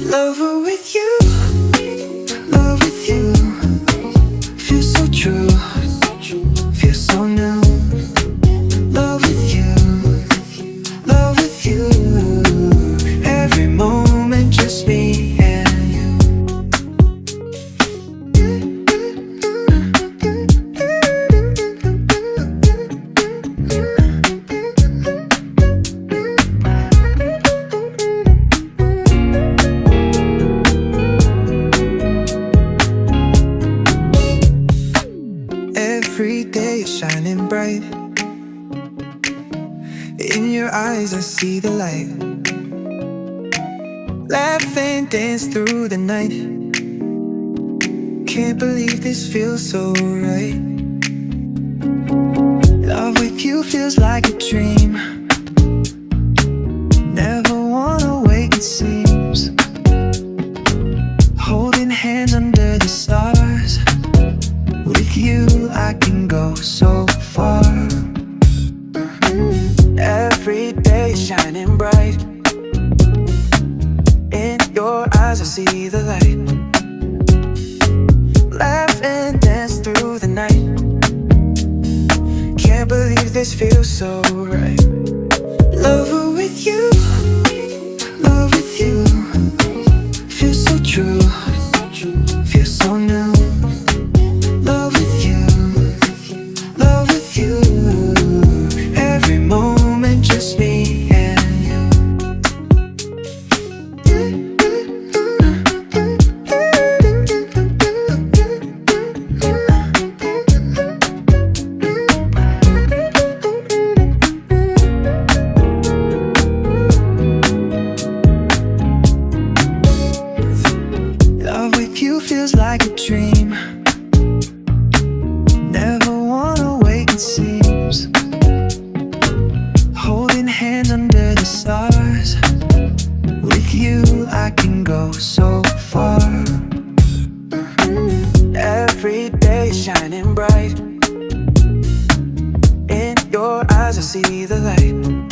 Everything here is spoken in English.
Lover with you, love with you. Feels so true, feels so new. Love with you, love with you. Every moment just me and you. Every day is shining bright. In your eyes I see the light. Laugh and dance through the night. Can't believe this feels so right. Love with you feels like a dream. Never wanna wake, it seems. Holding hands under the stars. With you I can go so far. Every day shining bright. In your eyes I see the light. Laugh and dance through the night. Can't believe this feels so right. Lover with you, love with you. Feels so true, feels so new. Love with you, love with you. Every moment just me and you. Love with you feels like a dream. Never wanna wake, it seems. Holding hands under the stars. With you I can go so far. Every day shining bright. In your eyes I see the light.